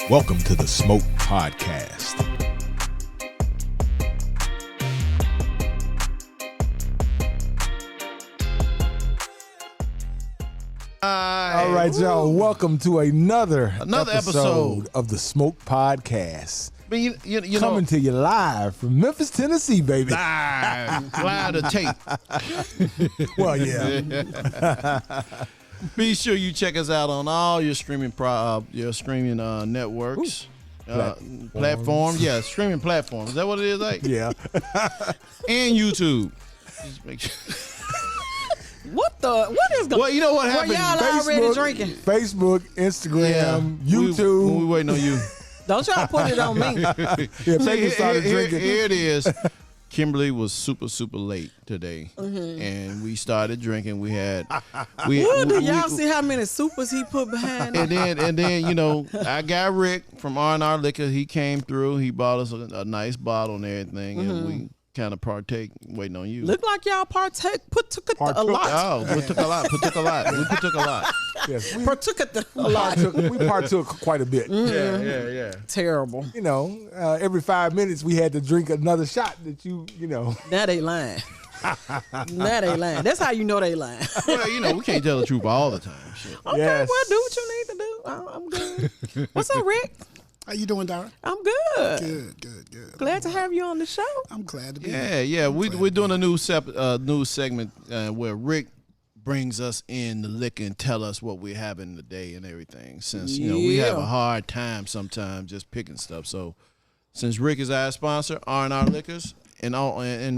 Welcome to the Smoke Podcast. All right, y'all. Welcome to another episode of the Smoke Podcast. But you Coming to you live from Memphis, Tennessee, baby. Live to tape. Well, yeah. Be sure you check us out on all your streaming networks, platforms. Yeah, streaming platforms. Is that what it is, like? Yeah. And YouTube. Just make sure. What is going on? Well, you know what happened? Y'all already drinking? Facebook, Instagram, YouTube. When we waiting on you. Don't y'all put it on me. Yeah, Peggy started drinking. Here it is. Kimberly was super late today, and we started drinking. We had, Did y'all see how many supers he put behind it? And then you know, I got Rick from R&R Liquor. He came through. He bought us a nice bottle and everything, and we kind of partake waiting on you. Look like y'all partook a lot. Oh, we took a lot. We partook a lot. Yes, Partook a lot. we partook quite a bit. Yeah. Terrible. You know, every 5 minutes we had to drink another shot that you know. Now they lying. Now they lying. That's how you know they lying. Well, you know, we can't tell the truth all the time. Shit. Okay, Yes. well, do what you need to do. I'm good. What's up, Rick? How you doing, Dara? I'm good. Good. Glad to have you on the show. I'm glad to be here. Yeah. We're doing a new segment where Rick brings us in the liquor and tell us what we're having today and everything. Since you know we have a hard time sometimes just picking stuff. So since Rick is our sponsor, R&R Liquors in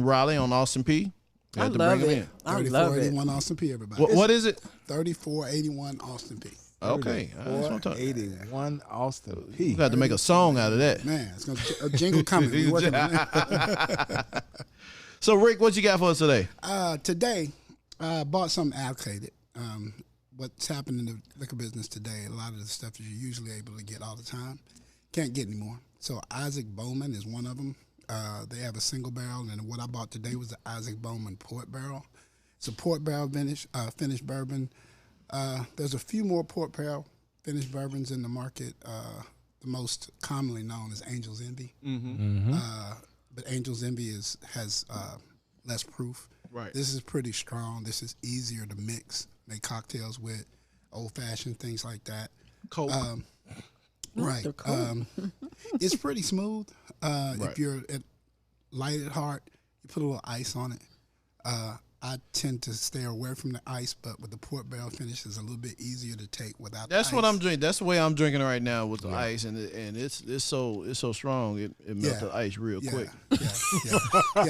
Raleigh on Austin P. I love it. I love it. 3481 Austin P, everybody. What is it? 3481 Austin P. Okay. That's what I'm talking. 81 Austin P. We got to make a song out of that. Man, it's gonna a jingle coming. We're working on it. So Rick, what you got for us today? Today, I bought something allocated. What's happened in the liquor business today, a lot of the stuff that you're usually able to get all the time, can't get anymore. So Isaac Bowman is one of them. They have a single barrel, and what I bought today was the Isaac Bowman Port Barrel. It's a port barrel finished bourbon. There's a few more port barrel finished bourbons in the market. The most commonly known is Angel's Envy. But Angel's Envy has less proof. Right. This is pretty strong. This is easier to make cocktails with, old-fashioned, things like that. Coke. Right. It's pretty smooth. If you're light at heart, you put a little ice on it. I tend to stay away from the ice, but with the port barrel finish, it's a little bit easier to take without. That's the what ice. I'm drinking. That's the way I'm drinking right now with the ice, and it's so strong. It melts the ice real quick. Yeah.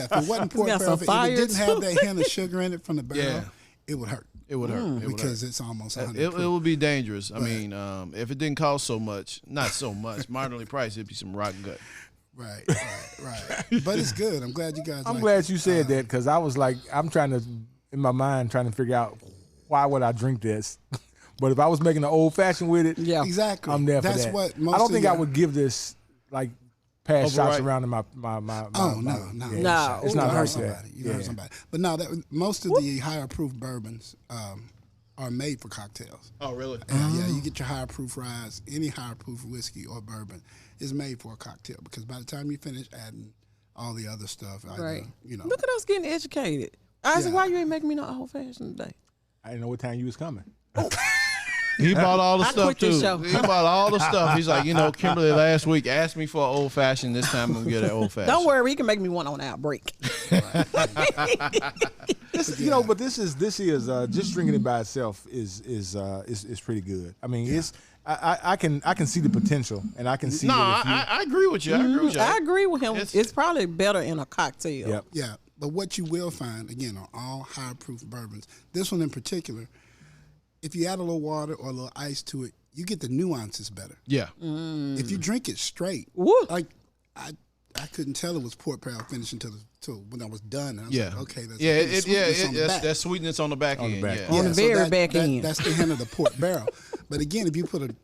If it wasn't port barrel, if it didn't have that hint of sugar in it from the barrel, it would hurt. It would hurt because it's almost 100 It proof. would be dangerous. I mean, if it didn't cost so much, not so much, moderately priced, it'd be some rotten gut. Right. But it's good. I'm glad you guys. I'm glad you said that because I was like, I'm trying to, in my mind, trying to figure out why would I drink this. But if I was making an old fashioned with it, Exactly. I'm there for That's that. what most I don't of think I would give this like pass shots Overripe. around in my. No. It's not hurt like somebody. that. You hurt somebody. But no, most of the higher proof bourbons are made for cocktails. Oh, really? Yeah, you get your higher proof rye. Any higher proof whiskey or bourbon is made for a cocktail because by the time you finish adding all the other stuff, Right. you know. Look at us getting educated. Isaac, why you ain't making me no old fashioned today? I didn't know what time you was coming. He bought all the I stuff quit too. this show. He bought all the stuff. He's like, Kimberly last week asked me for an old fashioned. This time I'm gonna get an old fashioned. Don't worry, he can make me one on our break. But this is just drinking it by itself is pretty good. I mean, it's I can see the potential, and I can see. No, I agree with you. I agree with him. It's- It's probably better in a cocktail. Yep. Yeah, but what you will find, again, on all higher proof bourbons, this one in particular, if you add a little water or a little ice to it, you get the nuances better. Yeah. If you drink it straight, Woo. like I couldn't tell it was port barrel finish until when I was done. And I was Yeah. like, okay, that's That sweetness on the back On the end. back Yeah. end. On the very back end. That's the hint of the port barrel. But again, if you put a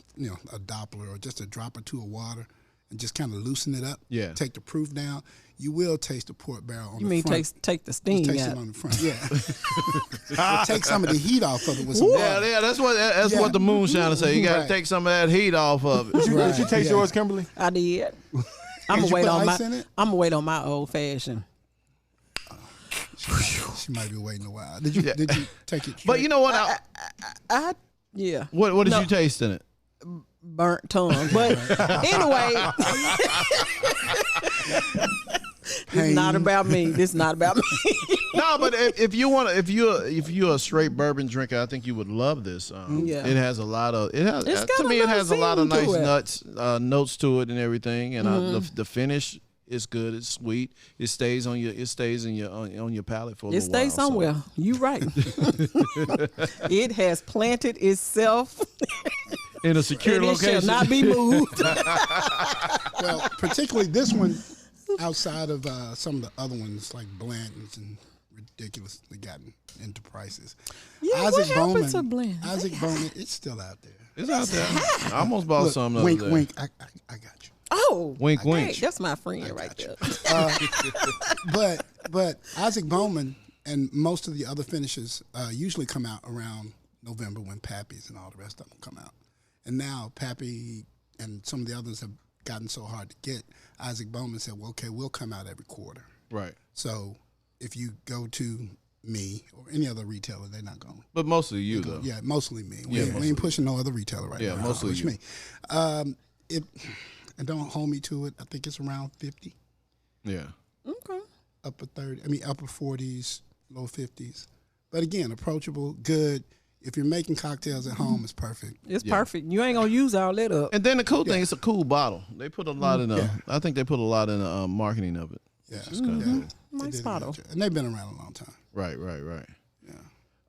Doppler or just a drop or two of water, and just kind of loosen it up. Yeah. Take the proof down. You will taste the port barrel on You the mean front. take the sting Taste out? it on the front. Yeah. Take some of the heat off of it with some water. Yeah, that's what the moonshiner say. You got to Right. take some of that heat off of it. Did you taste yours, Kimberly? I did. I'm Did gonna you wait put on ice my. in it? I'm gonna wait on my old fashioned. She might be waiting a while. Did you take it? But straight? you know what? Yeah, What did No. you taste in it? burnt tongue. But anyway, it's not about me. This is not about me. No, but if you're a straight bourbon drinker, I think you would love this. Yeah. It has a lot of It's got to me a it has a lot of season nice to it. notes to it and everything, and the finish is good. It's sweet. It stays on your palate for a It little while. stays somewhere. You right. It has planted itself. In a secure and it location. shall not be moved. Well, particularly this one, outside of some of the other ones like Blanton's and ridiculously gotten into prices. Yeah, what happened to Blanton? Isaac Bowman, it's still out there. It's out there. I almost bought Look, some. wink, the other day. wink. I got you. Oh, Wink, hey, wink. that's my friend right there. But Isaac Bowman and most of the other finishes usually come out around November when Pappy's and all the rest of them come out. And now Pappy and some of the others have gotten so hard to get. Isaac Bowman said, well, okay, we'll come out every quarter. Right. So if you go to me or any other retailer, they're not going. But mostly you though. Yeah, mostly me. Yeah, We ain't pushing no other retailer right now. mostly It's you. me. And don't hold me to it. I think it's around 50, Yeah. Okay. upper 30. I mean, upper 40s, low 50s. But again, approachable, good. If you're making cocktails at home, it's perfect. It's perfect. You ain't gonna use all that up. And then the cool thing, it's a cool bottle. They put a lot in the. I think they put a lot in the marketing of it. Yeah, It's kinda cool. They Nice did a bottle. good job. And they've been around a long time. Right. Yeah.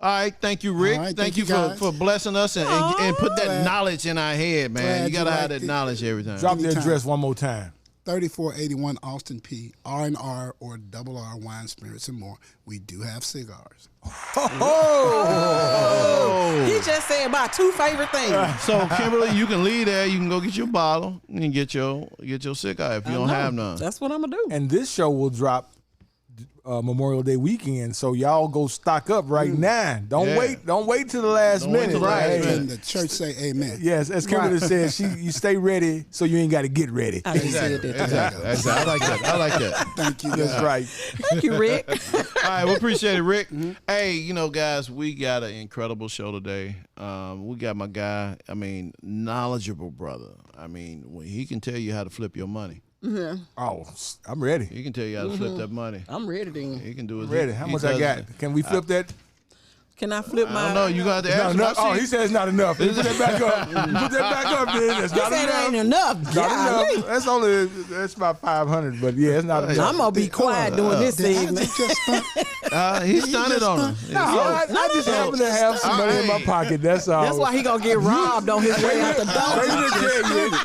All right, thank you, Rick. All right, thank thank you you, guys. for blessing us and put that Glad- knowledge in our head, man. glad You gotta you have liked that it. knowledge every time. Drop the Anytime. address one more time. 3481 Austin P. R&R or R&R Wine Spirits and more. We do have cigars. He just said my two favorite things. So Kimberly, you can leave there. You can go get your bottle and get your cigar if you don't have none. That's what I'm gonna do. And this show will drop Memorial Day weekend, so y'all go stock up right now. Don't Yeah. wait. Don't wait till the last Don't wait minute. till the last Hey, minute. And the church say amen. yes, as Kimberly said, you stay ready, so you ain't got to get ready. I just said that. Exactly. I like that. I like that. Thank you. That's guys. right. Thank you, Rick. All right, we appreciate it, Rick. Hey, guys, we got an incredible show today. We got my guy, knowledgeable brother. When he can tell you how to flip your money. Oh, I'm ready. He can tell you how to flip that money. I'm ready then. He can do it. Ready. How much I got? Can we flip that? Can I flip I my? don't know. You got to No, ask no. him. Oh, he said it's not enough. Put that back up. Put that back up, then. That's He not said it ain't enough. enough. Not Golly. enough. That's about 500, but yeah, it's not enough. I'm gonna be quiet doing this Did segment. Isaac just stunt? He stunted on him. No, I just happen to have some money in my pocket. That's all. That's why he gonna get robbed on his way out the Wait a door. minute,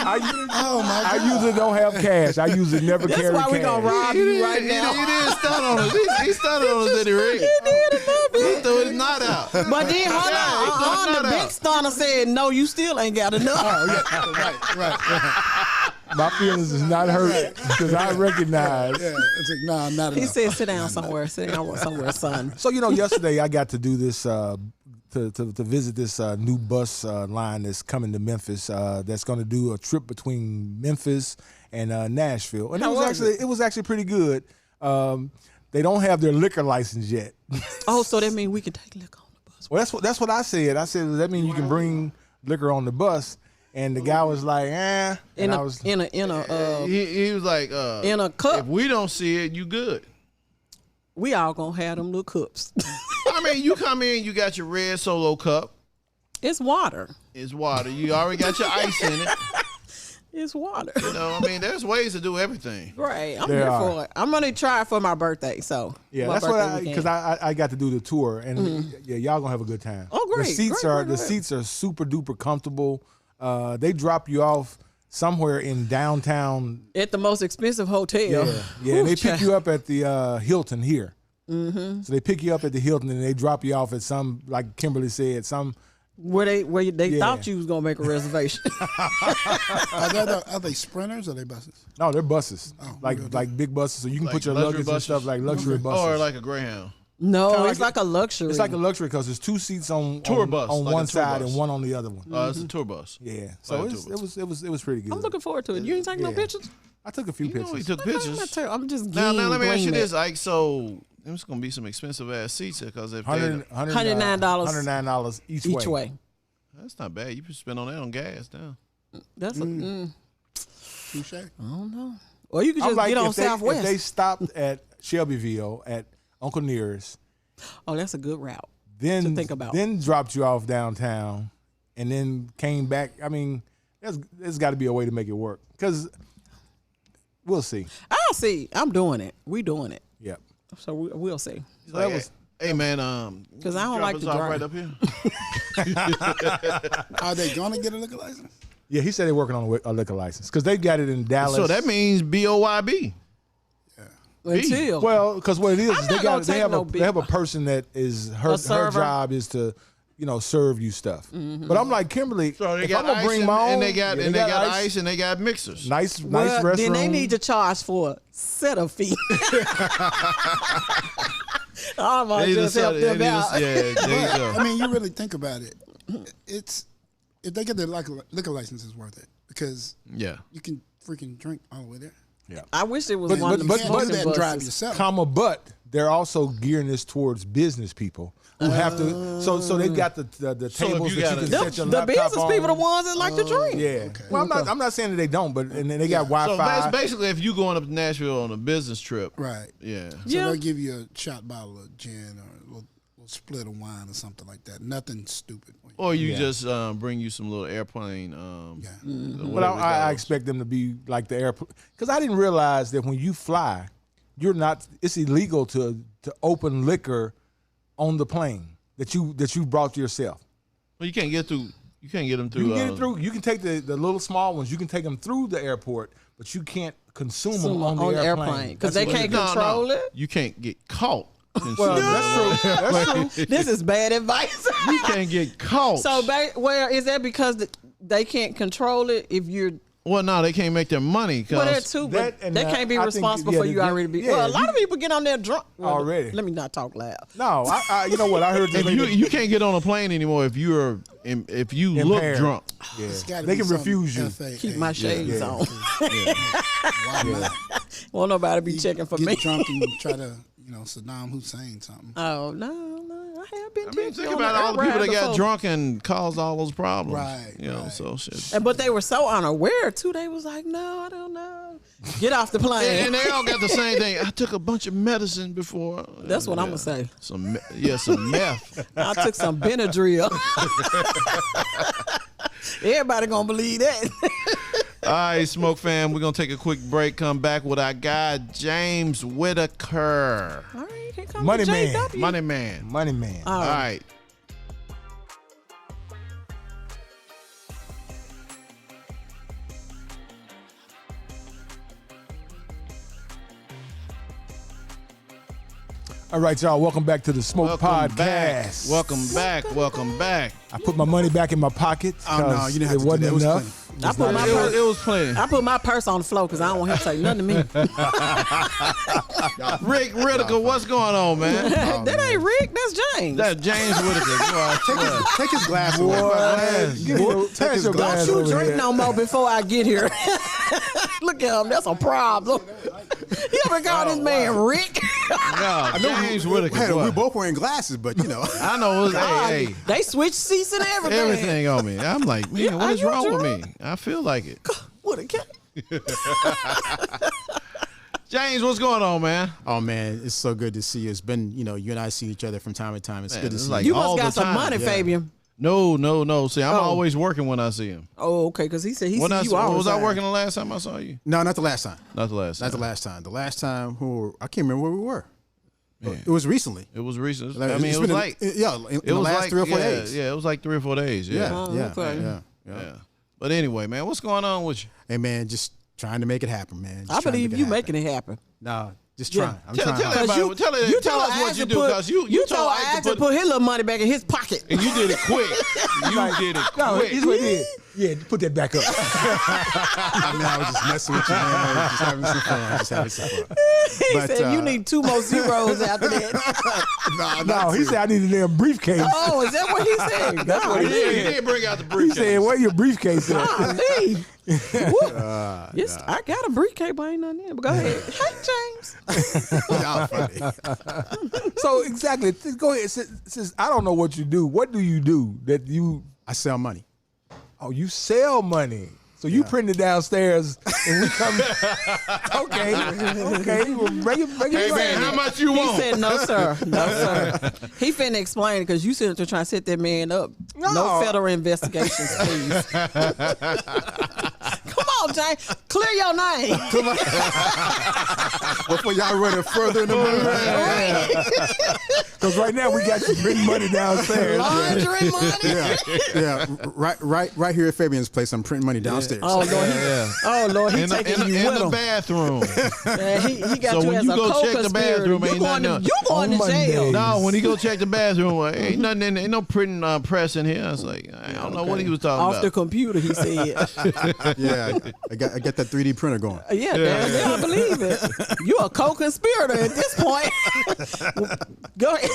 I usually don't have cash. I usually never That's carry why cash. we gonna rob you right He now. did stun on us. He stunted on us, did he, Rick? He threw his knot out. But then hold on, the big stunner said, "No, you still ain't got enough." Right. My feelings is not hurt because I recognize. Yeah, it's like, nah, not He enough. said, "Sit down somewhere. Sit down somewhere, son." So yesterday I got to do this to visit this new bus line that's coming to Memphis. That's going to do a trip between Memphis and Nashville, and How was it was actually pretty good. They don't have their liquor license yet. Oh, so that means we can take liquor on the bus. Well, that's what I said. I said, does that mean you can bring liquor on the bus? And the guy was like, eh. In And I a was, He was like, in a cup. if we don't see it, you good. We all gonna have them little cups. You come in, you got your red Solo cup. It's water. It's water. You already got your ice in it. It's water. There's ways to do everything. Right. I'm There here are. for it. I'm gonna try it for my birthday. So yeah, my that's birthday what weekend. because I got to do the tour, and yeah, y'all gonna have a good time. Oh, great, The seats great, are great, great. seats are super duper comfortable. They drop you off somewhere in downtown. At the most expensive hotel. Yeah, and they pick you up at the Hilton here. Mm-hmm. So they pick you up at the Hilton and they drop you off at some, like Kimberly said, some Where they thought you was gonna make a reservation. Are they sprinters or are they buses? No, they're buses. Oh, like big buses, so you can Like put your luxury luggage and buses? stuff like luxury buses. Or like a Greyhound. No, Kinda it's like a luxury. It's like a luxury because there's 2 seats on Tour bus, on like a one tour side bus. and one on the other one. It's a tour bus. Yeah, so Like a it tour bus. was pretty good. I'm looking forward to it. You ain't taking no Yeah. pictures? I took a few You know pictures. he took I'm pictures. not telling- I'm just Now let me ask you gleaming this, it. Ike. So there's gonna be some expensive ass seats here because if they, $109. $109 each way. that's not bad. You can spend on that on gas now. That's Touche. I don't know. Or you could I'm just like, get on if Southwest. they stopped at Shelbyville at Uncle Nearest, Oh, that's a good route. then To think about. then dropped you off downtown, and then came back. I mean, there's got to be a way to make it work because we'll see. I'll see. I'm doing it. We doing it. Yep. So we'll see. He's like, hey man, 'Cause I don't drop like us to off drive. right up here. Are they gonna get a liquor license? Yeah, he said they're working on a liquor license because they got it in Dallas. So that means BOYB. Until well, because what it is, I'm not gonna take no they have a person that is her server. job is to serve you stuff. But I'm like Kimberly, So they if got I'm gonna ice bring my own, and they got yeah, and they got ice and they got mixers. nice well, restroom. then they need to charge for a setup fee. I might They just help them out. Yeah, there you go. I mean, you really think about it. It's if they get their liquor license, it's worth it because Yeah. you can freaking drink all the way there. Yeah. I wish it was But- one of but- them You can't do smoking that and drive buses. yourself. But they're also gearing this towards business people who have to. So they've got the tables you that gotta- you can set your The laptop business on. people, the ones that like to drink. Yeah. Well, I'm not saying that they don't, but and then they got So Wi-Fi. basically, if you going up to Nashville on a business trip, Right. yeah. So Yeah. they'll give you a shot bottle of gin or a little split of wine or something like that. Nothing stupid. Or you Yeah. just bring you some little airplane. Yeah. But I expect them to be like the airport because I didn't realize that when you fly, you're not. It's illegal to open liquor on the plane that you brought yourself. Well, you can't get through. You can't get them through. You can get it through. You can take the little small ones. You can take them through the airport, but you can't consume them on the airplane because they can't control it. You can't get caught. Well, that's true. That's true. This is bad advice. You can't get caught. So, is that because they can't control it? If you're well, no, they can't make their money. well, they're Cause too, that but and they that- can't be I think, responsible yeah, for you the- already. Be, yeah, well, a lot of people get on there drunk Already. Let me not talk loud. No, I you know what I heard. if you can't get on a plane anymore if you look Impaired. drunk. Yeah. It's gotta They be can some refuse you. FAA. Keep my shades Yeah. on. Why not? Won't nobody be checking for Get me. drunk and try to, Saddam Hussein something. Oh no, I have been. I mean, tipsy think on about the all the people air that ride got before. drunk and caused all those problems. Right, You know, right. so shit. But they were so unaware too. They was like, "No, I don't know." Get off the plane. And they all got the same thing. I took a bunch of medicine before. That's what I'm gonna say. Some meth. I took some Benadryl. Everybody gonna believe that. All right, Smoke fam, we're going to take a quick break, come back with our guy, James Whittaker. All right, here comes Money the man. JW. Money man. Money man. All right. All right, y'all. Welcome back to the Smoke Welcome back. Podcast. Welcome back. I put my money back in my pocket. Oh, no, 'cause you didn't have it to do wasn't that. It was enough. I put my purse. It was plenty. I put my purse on the floor because I don't want him to say nothing to me. Rick Whittaker, what's going on, man? That ain't Rick. That's James. That's James Whittaker. Take his glass Boy, away. pass your glass Don't you over drink here. no more before I get here. Look at him. That's a problem. You ever call this man Rick? No, James Whittaker. We're boy. both wearing glasses, but I know. It was, hey, They switch seats and everything. everything on me. I'm like, man, Yeah, what are is you wrong with drunk? me? I feel like it. What a cat. James, what's going on, man? oh man, it's so good to see you. It's been, you and I see each other from time to time. It's Man, good to it's see like you. You all must got the some time. money, Yeah. Fabian. No. See, I'm Oh. always working when I see him. Oh, okay, because he said he When see I, you all was the I time. working the last time I saw you? No, not the last time. Not the last time. Not the last time. The last time, I can't remember where we were. It was recently. It was recent. Like, I mean, it's it was been like in the was last like, 3 or 4 yeah, days. Yeah, it was like 3 or 4 days. Yeah, Oh, yeah, okay. Yeah. But anyway, man, what's going on with you? Hey man, just trying to make it happen, man. Just I trying to believe make you happen. making it happen. Nah, just Yeah. trying. I'm Tell trying. hard. everybody. Tell us told what Ike you to do, because you told told Ike Ike to to put his little money back in his pocket. and you did it quick. You did it No, quick. he's what he did. Yeah, put that back up. I mean, I was just messing with you, man. Just having some fun. He But, said you need 2 more zeros after that. No, he said I need a damn briefcase. Oh, is that what he said? That's what he He said. did bring out the He briefcase. said, "Where your briefcase at?" Golly. Yes, I got a briefcase, but ain't nothing in it. But go ahead. Hey, James. Y'all funny. So exactly, go ahead. Since I don't know what you do, what do you do that you? I sell money. Oh, you sell money. So you print it downstairs and we come. Okay. Well, bring it. Hey man, how much you He want? said, no, sir. No, sir. He finna explain it because you sitting there trying to set that man up. No federal investigations, please. Come on, James. Clear your name. Before y'all run it further in the movie. Because right now we got you printing money downstairs. Laundry money. Yeah. Right here at Fabian's place, I'm printing money downstairs. Oh, Lord, he taking you in with the him. bathroom. Man, he got So you when as you a go check the co-conspirator. bathroom, You ain't going nothing to On jail. Mondays. No, when he go check the bathroom, ain't nothing in there, ain't no printing press in here. I was like, I don't know what he was talking Off the about. computer, he said. Yeah, I got that 3D printer going. Yeah, damn, I believe it. You a co-conspirator at this point. Go ahead.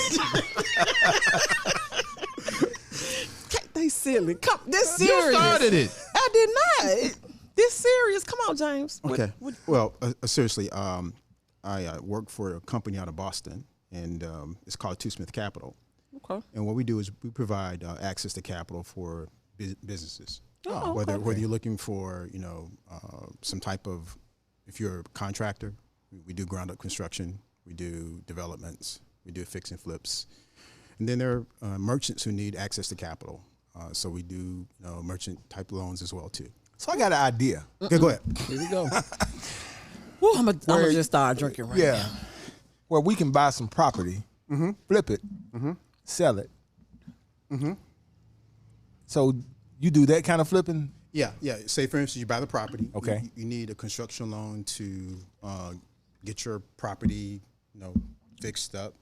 They silly. Come, this serious. You started it. I did not. This serious. Come on, James. Okay. Well, seriously, I work for a company out of Boston, and it's called Two Smith Capital. Okay. And what we do is we provide access to capital for businesses. Oh, whether okay. whether you're looking for some type of, if you're a contractor, we do ground up construction, we do developments, we do fix and flips, and then there are merchants who need access to capital. So we do merchant type loans as well too. So I got an idea. Okay, go ahead. Here we go. Woo, I'm gonna just start drinking right now. Where we can buy some property, flip it, sell it. So you do that kind of flipping? Yeah. Say for instance, you buy the property. Okay. You need a construction loan to get your property, fixed up.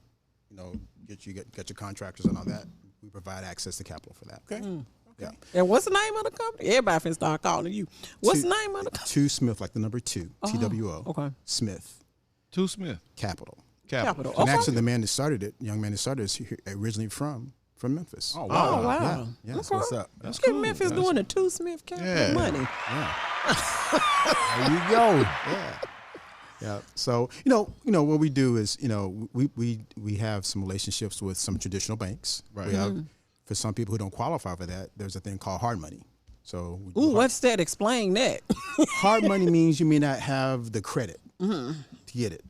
Get your contractors and all that. We provide access to capital for that. Okay. Yeah. And what's the name of the company? Everybody finna start calling you. What's the name of the company? Two Smith, like the number 2, TWO. Okay. Smith Two Smith. Capital. Capital. And Okay. actually, the man that started it, young man that started it, is here, originally from Memphis. Oh, Oh, wow. wow. Yeah. That's what's up. That's Look at cool. Memphis doing the Two Smith Capital money. There you go. Yeah. So what we do is we have some relationships with some traditional banks. Right. We have, for some people who don't qualify for that, there's a thing called hard money. So we do Ooh, what's that? Explain that. hard money means you may not have the credit to get it,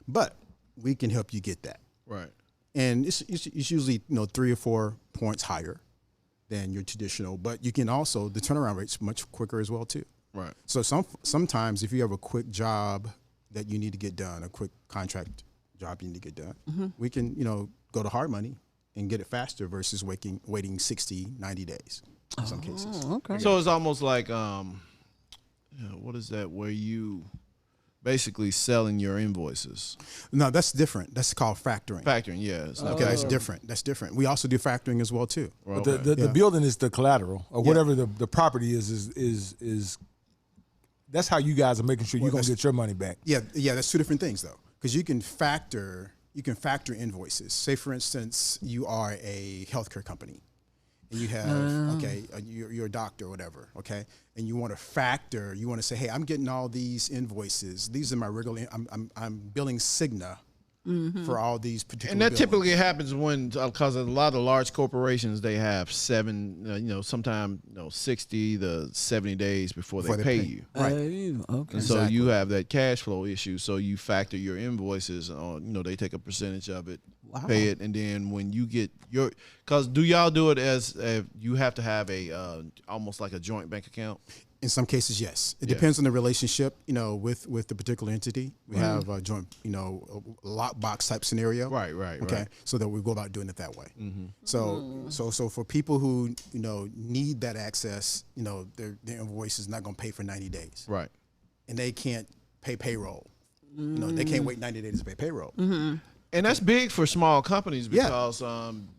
but we can help you get that. Right. And it's usually 3 or 4 points higher than your traditional, but you can also, the turnaround rate's much quicker as well too. Right. So sometimes if you have a quick job that you need to get done, a quick contract job you need to get done, we can go to hard money and get it faster versus waiting 60, 90 days in some cases. Okay. So it's almost like what is that? Where you basically selling your invoices. No, that's different. That's called factoring. Factoring, yeah. It's not Okay, that's different. That's different. We also do factoring as well too. But the building is the collateral or whatever the property is. That's how you guys are making sure you're gonna get your money back. Yeah, that's 2 different things though, because you can factor invoices. Say for instance, you are a healthcare company, and you have you're a doctor or whatever, okay, and you want to factor. You want to say, hey, I'm getting all these invoices. These are my regular. I'm billing Cigna for all these particular. And that billings. typically happens when, because a lot of large corporations, they have sometimes 60 to 70 days before they pay you. Right. Okay. And so you have that cash flow issue. So you factor your invoices on, they take a percentage of it, pay it. And then when you get because do y'all do it as you have to have a almost like a joint bank account? In some cases, yes. It depends on the relationship, with the particular entity. We have a joint, a lockbox type scenario. Right. Okay. Right. So that we go about doing it that way. So for people who, need that access, their invoice is not going to pay for 90 days. Right. And they can't pay payroll. They can't wait 90 days to pay payroll. And that's big for small companies because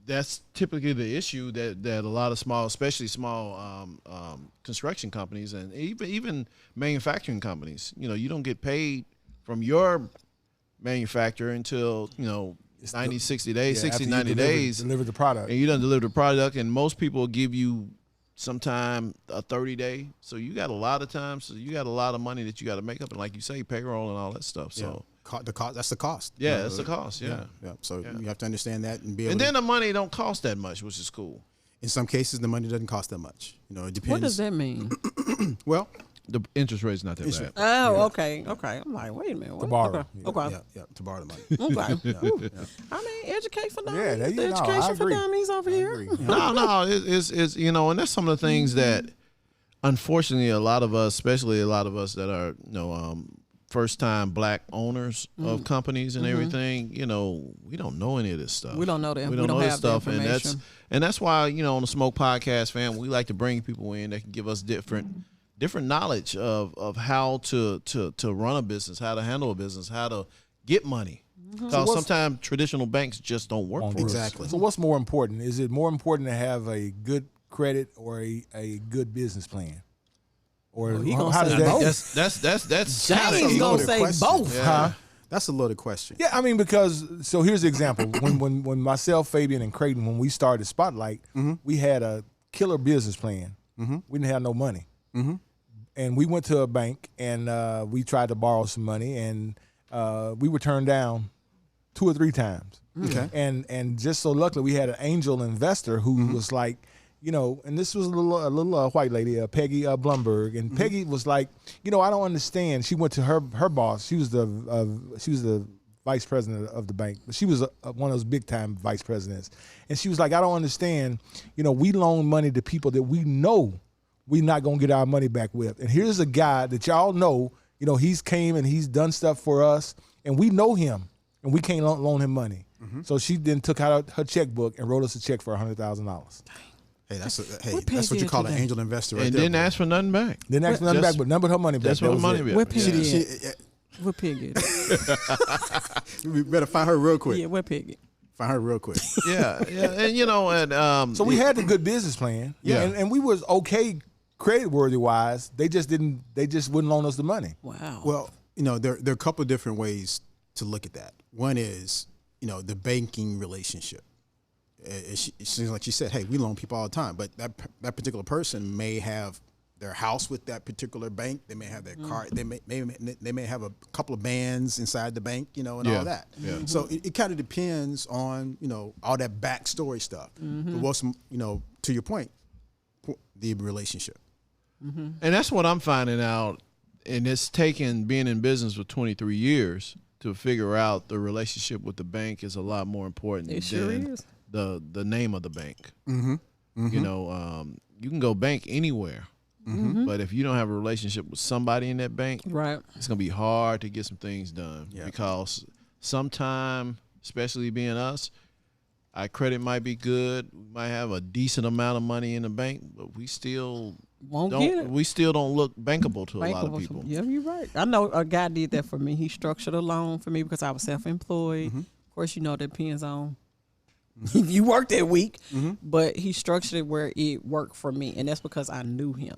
that's typically the issue that a lot of small, especially small construction companies and even manufacturing companies, you don't get paid from your manufacturer until, 90, 60 days, 60, 90 days. Deliver the product. And you done deliver the product, and most people give you sometime a 30-day. So you got a lot of time. So you got a lot of money that you got to make up. And like you say, payroll and all that stuff. So the cost, that's the cost. Yeah, that's the cost. Yeah. So you have to understand that and be able and then the money don't cost that much, which is cool. In some cases, the money doesn't cost that much. It depends. What does that mean? Well, the interest rate's not that bad. Oh, okay. I'm like, wait a minute. What? To borrow. Okay. Yeah, to borrow the money. Okay. I mean, educate for dummies. Yeah, The education for dummies over here. No, it's and that's some of the things that, unfortunately, a lot of us, especially a lot of us that are first-time black owners of companies and everything, we don't know any of this stuff. We don't know that. We don't know this have stuff, the information. and that's why on the Smoke Podcast, fam, we like to bring people in that can give us different knowledge of how to run a business, how to handle a business, how to get money. Because sometimes traditional banks just don't work for us. Exactly. So what's more important? Is it more important to have a good credit or a good business plan? Or he how gonna does say that? both. That's James gonna say question. both. Yeah. That's a loaded question. Yeah, I mean, because so here's the example. When myself, Fabian, and Creighton, when we started Spotlight, we had a killer business plan. We didn't have no money, and we went to a bank and we tried to borrow some money, and we were turned down 2 or 3 times. Okay. And just so luckily, we had an angel investor who was like, and this was a little white lady, Peggy Blumberg, and Peggy was like, I don't understand. She went to her boss. She was the vice president of the bank, but she was one of those big time vice presidents, and she was like, I don't understand. We loan money to people that we know we're not gonna get our money back with, and here's a guy that y'all know. He's came and he's done stuff for us, and we know him, and we can't loan him money. So she then took out her checkbook and wrote us a check for $100,000. Hey, that's what you call an angel investor, right And there. didn't ask for nothing back. Didn't ask for nothing back, but none but her money back. That's what her money back. Where Piggy She- at? Where Piggy at? we better find her real quick. Yeah, where Piggy? Find her real quick. Yeah, and So we had the good business plan, Yeah. and we was okay credit worthy wise. They just wouldn't loan us the money. Wow. Well, there are a couple of different ways to look at that. One is, the banking relationship. It seems like she said, hey, we loan people all the time, but that particular person may have their house with that particular bank. They may have their car. They may have a couple of bands inside the bank, and all that. Yeah. So it kind of depends on, all that backstory stuff. But what's, to your point, the relationship. And that's what I'm finding out, and it's taken being in business for 23 years to figure out the relationship with the bank is a lot more important It sure than is. the name of the bank. You can go bank anywhere, but if you don't have a relationship with somebody in that bank, Right. it's gonna be hard to get some things done. Yeah. Because sometime, especially being us, our credit might be good. We might have a decent amount of money in the bank, but we still Won't get it. We still don't look bankable to a lot of Bankable. people. Yeah, you're right. I know a guy did that for me. He structured a loan for me because I was self-employed. Of course, that depends on if you work that week. But he structured it where it worked for me, and that's because I knew him.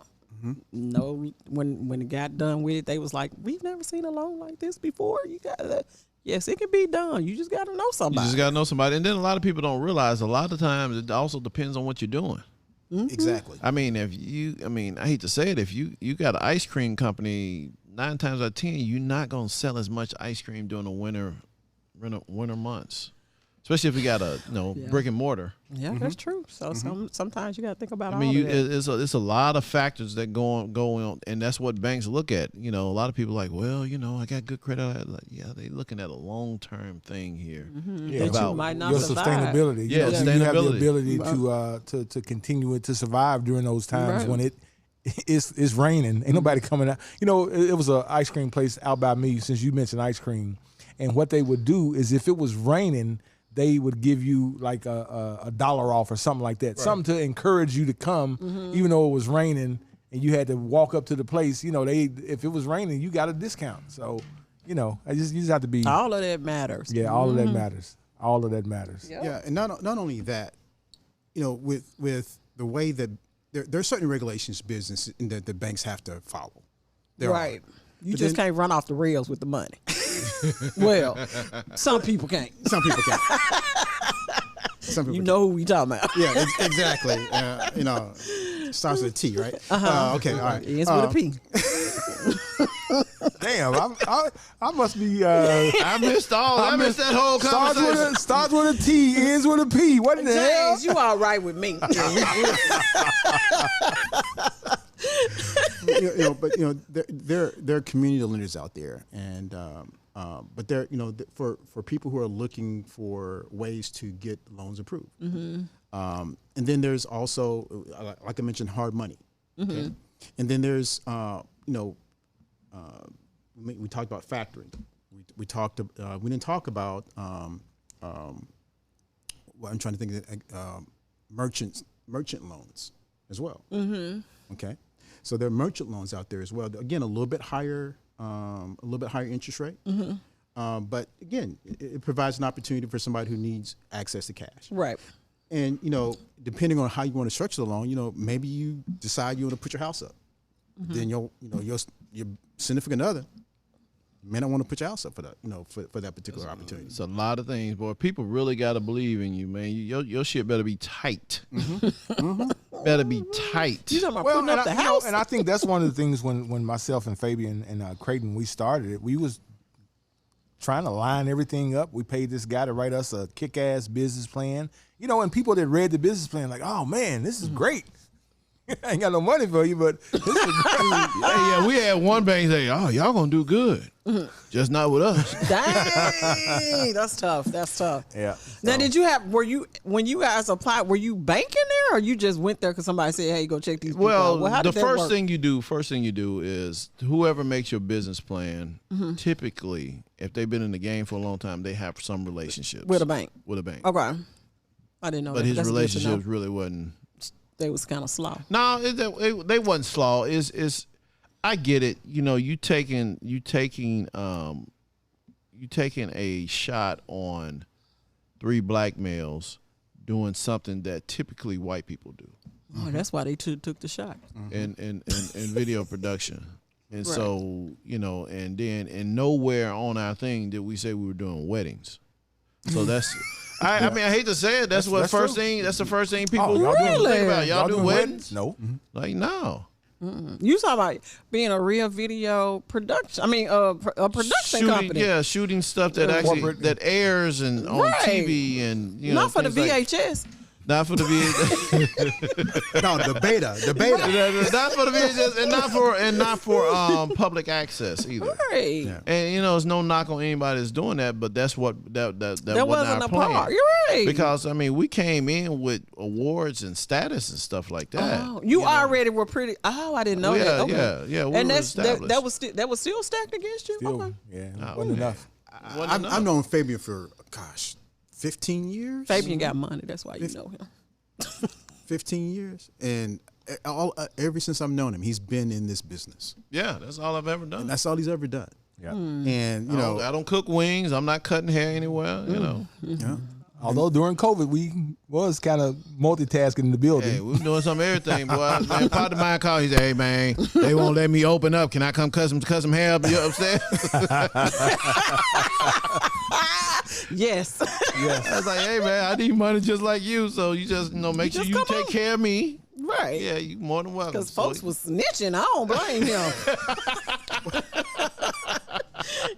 No, when it got done with it, they was like, "We've never seen a loan like this before. You got to." Yes, it can be done. You just got to know somebody. You just got to know somebody. And then a lot of people don't realize a lot of times it also depends on what you're doing. Exactly. I mean, I hate to say it, if you got an ice cream company, 9 times out of 10, you're not going to sell as much ice cream during the winter months. Especially if you got a brick and mortar. Yeah, that's true. So sometimes you got to think about I mean, all of that. it's a lot of factors that go on, and that's what banks look at. A lot of people are like, well, I got good credit. Like, yeah, they looking at a long-term thing here. Yeah, That you might not your survive. sustainability. Yeah, You have the sustainability. ability to continue it, to survive during those times Right. when it's raining. Ain't nobody coming out. It was an ice cream place out by me, since you mentioned ice cream. And what they would do is, if it was raining, they would give you like a $1 off or something like that, something to encourage you to come, even though it was raining and you had to walk up to the place. If it was raining, you got a discount. So, you just have to be. All of that matters. Yeah, all of that matters. All of that matters. Yep. Yeah, and not only that, with the way that there are certain regulations business that the banks have to follow. There Right. are. You But just then- can't run off the rails with the money. Well, some people can't. Some people can. Some people You can. know who we talking about. Yeah, exactly. Starts with a T, right? Okay, all right. Ends with a P. Damn, I must be. I missed that whole conversation. Starts with a T, ends with a P. What in the hell? James, you all right with me. There are community lenders out there, and but there, for people who are looking for ways to get loans approved. And then there's also, like I mentioned, hard money. Okay? And then there's, we talked about factoring. We didn't talk about. Well, I'm trying to think of merchant loans as well. Okay, so there are merchant loans out there as well. Again, a little bit higher interest rate. But again, it provides an opportunity for somebody who needs access to cash. Right. And depending on how you want to structure the loan, maybe you decide you want to put your house up. Then your significant other may not want to put your house up for that, for that particular opportunity. It's a lot of things, boy. People really got to believe in you, man. Your shit better be tight. Better be tight. You talking about putting up the house? And I think that's one of the things when myself and Fabian and Creighton, we started it, we was trying to line everything up. We paid this guy to write us a kick-ass business plan. And people that read the business plan like, oh, man, this is great. I ain't got no money for you, but this is great. Yeah, we had one bank say, "Oh, y'all gonna do good, just not with us." Dang, that's tough. That's tough. Yeah. Now, when you guys applied, were you banking there, or you just went there because somebody said, "Hey, go check these people out"? Well, How the did that first work? thing you do is whoever makes your business plan. Typically, if they've been in the game for a long time, they have some relationships with a bank. With a bank. Okay, I didn't know But that. his That's good to relationships know. really wasn't. They was kind of slow. No, they wasn't slaw. Is I get it. You taking a shot on 3 black males doing something that typically white people do Oh, that's why they took the shot. in video production. And Right. so, and nowhere on our thing did we say we were doing weddings. So that's I mean, I hate to say it. That's the first thing people y'all doing- think about. Y'all do weddings? No. Like, no. You talking about being a real video production? I mean, a production company. Yeah, shooting stuff that actually Corporate. that airs and on Right. TV and Not for the things like- VHS. not for the VHS. No, the beta. Not for the VHS, and not for public access either. Right. Yeah. And there's no knock on anybody that's doing that, but that's what that That wasn't a part. You're right. Because I mean, we came in with awards and status and stuff like that. Oh, you already were pretty. Oh, I didn't know Yeah, that. Okay. yeah. We And were that established. was still stacked against you. Still, Okay. yeah, wasn't enough. Wasn't enough. I've known Fabian for 15 years. Fabian got money. That's why you know him. 15 years, and ever since I've known him, he's been in this business. Yeah, that's all I've ever done. And that's all he's ever done. Yeah. And I don't cook wings. I'm not cutting hair anywhere. yeah. Although during COVID, we was kind of multitasking in the building. Hey, we was doing some everything, boy. Man, part of mine called. He said, "Hey, man, they won't let me open up. Can I come cut some hair up upstairs?" Yes. Yes. I was like, "Hey, man, I need money just like you. So you just make sure just you come take on. care of me. Right. Yeah, you more than welcome." Because folks was snitching. I don't blame him.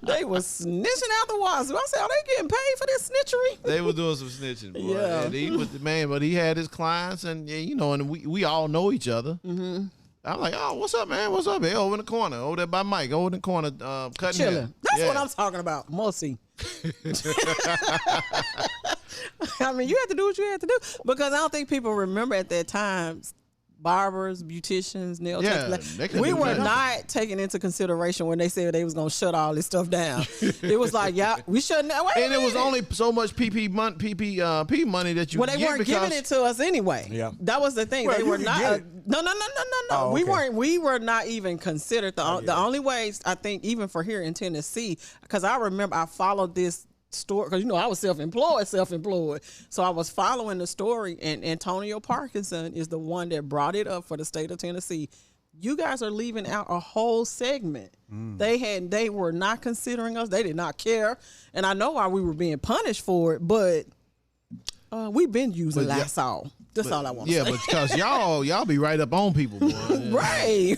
They was snitching out the wazoo. I said, are they getting paid for this snitchery? They were doing some snitching, boy. Yeah. And he was the man, but he had his clients, and and we all know each other. Mm-hmm. I'm like, "Oh, what's up, man? What's up? Hey, over in the corner, over there by Mike, over in the corner, cutting hair." Chilling. That's Yeah. what I'm talking about. Musty. I mean, you had to do what you had to do because I don't think people remember at that time barbers, beauticians, nail Yeah, techs. they can We do were that. not taken into consideration when they said they was gonna shut all this stuff down. It was like, yeah, we shouldn't. And it was only so much PP money that you Well, they get weren't because giving it to us anyway. Yeah. That was the thing. Well, they you were can not. get it. No. Oh, We okay. weren't. We were not even considered. The only ways I think, even for here in Tennessee, because I remember I followed this story because I was self-employed. So I was following the story, and Antonio Parkinson is the one that brought it up for the state of Tennessee. You guys are leaving out a whole segment. They were not considering us. They did not care, and I know why we were being punished for it, but we've been using Lysol. That's all I want to say. yeah, but because y'all be right up on people, boy. Yeah. Right.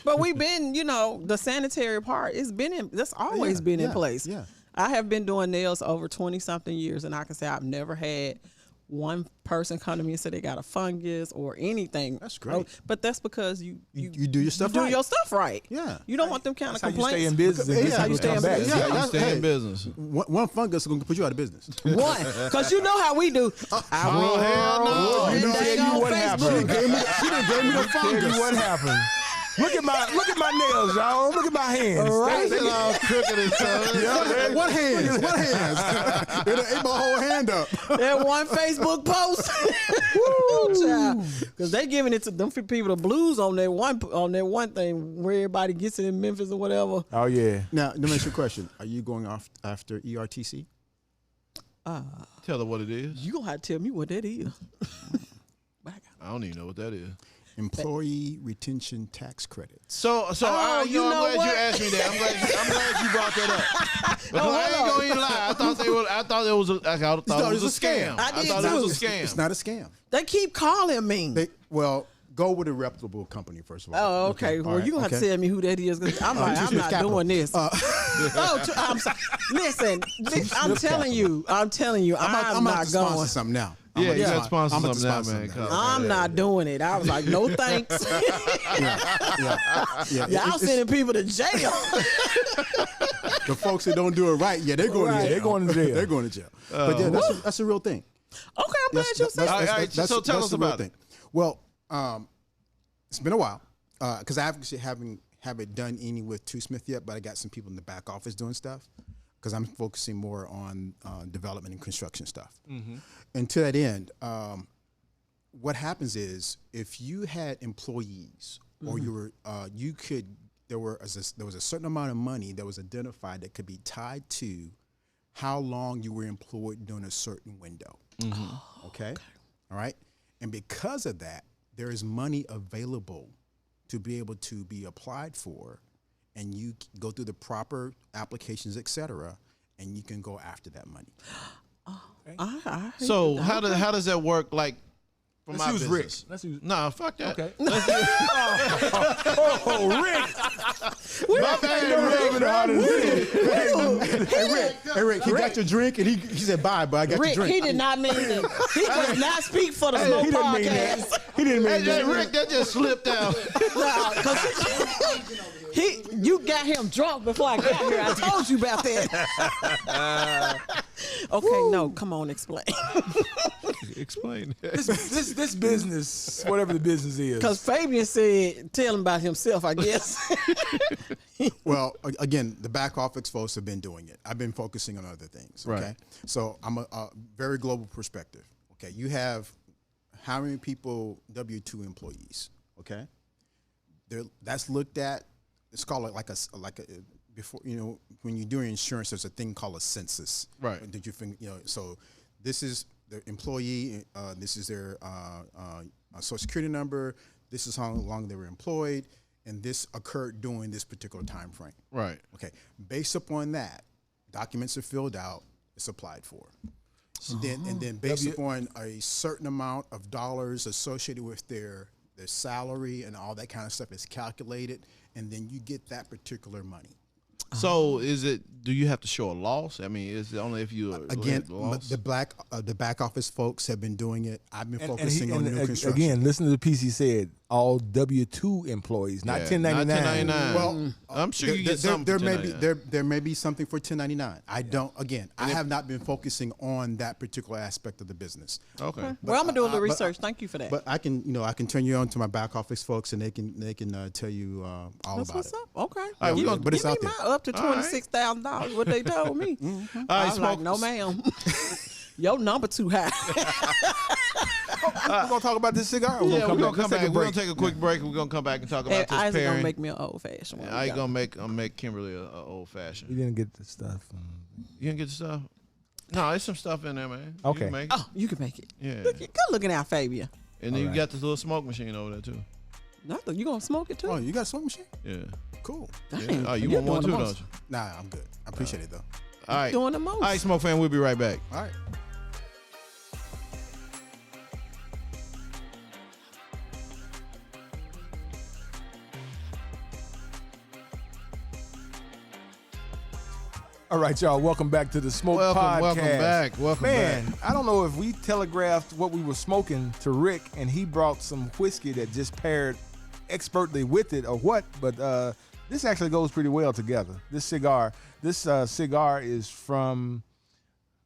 But we've been, the sanitary part, that's always been in place. Yeah. I have been doing nails over 20 something years, and I can say I've never had one person come to me and say they got a fungus or anything. That's great. But that's because you do your stuff do right. your stuff right. Yeah. You don't want them kind That's of how you complaints. stay in business. And Yeah, get how you people to stay come in back. business. You that's- stay in hey, business. One fungus is going to put you out of business. One, because you know how we do. I will. hell no. And You they tell you on what Facebook. happened. She done gave me the Tell you fungus. what happened. Look at my nails, y'all. Look at my hands. Right. They all crooked and stuff. What hands? What hands? It ate my whole hand up. That one Facebook post. Woo, because they giving it to them people the blues on that one thing where everybody gets it in Memphis or whatever. Oh yeah. Now, let me ask you a question. Are you going off after ERTC? Tell her what it is. You gonna have to tell me what that is. I don't even know what that is. Employee retention tax credits. So you I'm know glad you what? asked me that. I'm glad you brought that up. Because I ain't gonna even lie. I thought it was a scam. I did thought it was a too. scam. It's not a scam. They keep calling me. Go with a reputable company first of all. Oh, okay. Well, all you gonna have to okay. tell me who that is. 'Cause I'm like, I'm Smith not Capital. doing this. I'm sorry. Listen, I'm telling you, I'm I'm not about to sponsor going. something now. Yeah, you got to I'm sponsor about to something now, sponsor man. something I'm not doing it. I was like, no thanks. Yeah. Y'all sending people to jail. The folks that don't do it right, they're going Right. to jail. They're going to jail. They're going to jail. But yeah, that's a real thing. Okay, I'm glad you said All that. right, so tell us a real about thing. it. Well, it's been a while because I actually haven't done any with Two Smith yet, but I got some people in the back office doing stuff because I'm focusing more on development and construction stuff. And to that end, what happens is if you had employees or you were there was a certain amount of money that was identified that could be tied to how long you were employed during a certain window. Okay? All right? And because of that, there is money available to be able to be applied for, and you go through the proper applications, et cetera, and you can go after that money. So how does that work? Like for Let's my use business? Rick. Let's use. Nah, fuck that. Okay. Oh, Rick. my bad, Rick. Hey Rick, he got your drink, and he said bye, but I got Rick, your drink. he did not mean it. He does not speak for the Smoke He didn't mean Podcast. that. He didn't mean Hey, that. Rick, that just slipped out. You got him drunk before I got here. I told you about that. Okay, no, come on, explain. Explain. This business, whatever the business is. Because Fabian said, tell him about himself, I guess. Well, again, the back office folks have been doing it. I've been focusing on other things. Okay, Right. so I'm a very global perspective. Okay, you have how many people W-2 employees? Okay, that's looked at. It's called like a before when you're doing insurance, there's a thing called a census. Right. Did you think so? This is the employee. This is their social security number. This is how long they were employed, and this occurred during this particular time frame. Right. Okay. Based upon that, documents are filled out. It's applied for. And then based upon a certain amount of dollars associated with their salary and all that kind of stuff is calculated, and then you get that particular money. So do you have to show a loss? I mean, is it only if you Again, loss? the back office folks have been doing it. I've been focusing on new construction. Again, listen to the piece he said. all W-2 employees, not Yeah, 1099. Not 1099. Well, I'm sure you get something for 1099. there may be something for 1099. I don't. Again, I have not been focusing on that particular aspect of the business. Okay. Well, I'm gonna do a little research. Thank you for that. But I can turn you on to my back office folks, and they can tell you all That's about what's it. up. Okay. right, Give but it's me out there. my up to $26,000. What they told me. I was like, no, ma'am. Your number too high. We're gonna talk about this cigar. Yeah, we're gonna Let's come back. take a We're break. gonna take a quick break. We're gonna come back and talk Hey, about this Isaac pairing. gonna make me an old fashioned one. I gonna make Kimberly a old fashioned. You didn't get the stuff. You didn't get the stuff? No, there's some stuff in there, man. You Okay. can make it. Oh, you can make it. Yeah. Good looking out, Fabia. And then you got this little smoke machine over there too. Nothing. You gonna smoke it too? Oh, you got a smoke machine? Yeah. Cool. Dang, Oh, you you're want one doing too, the don't most. you? Nah, I'm good. I appreciate it though. All right. Doing the most. All right, Smoke Fan, we'll be right back. All right. All right, y'all. Welcome back to the Smoke Podcast. Welcome Man, back. I don't know if we telegraphed what we were smoking to Rick, and he brought some whiskey that just paired expertly with it, or what. But this actually goes pretty well together. This cigar cigar is from.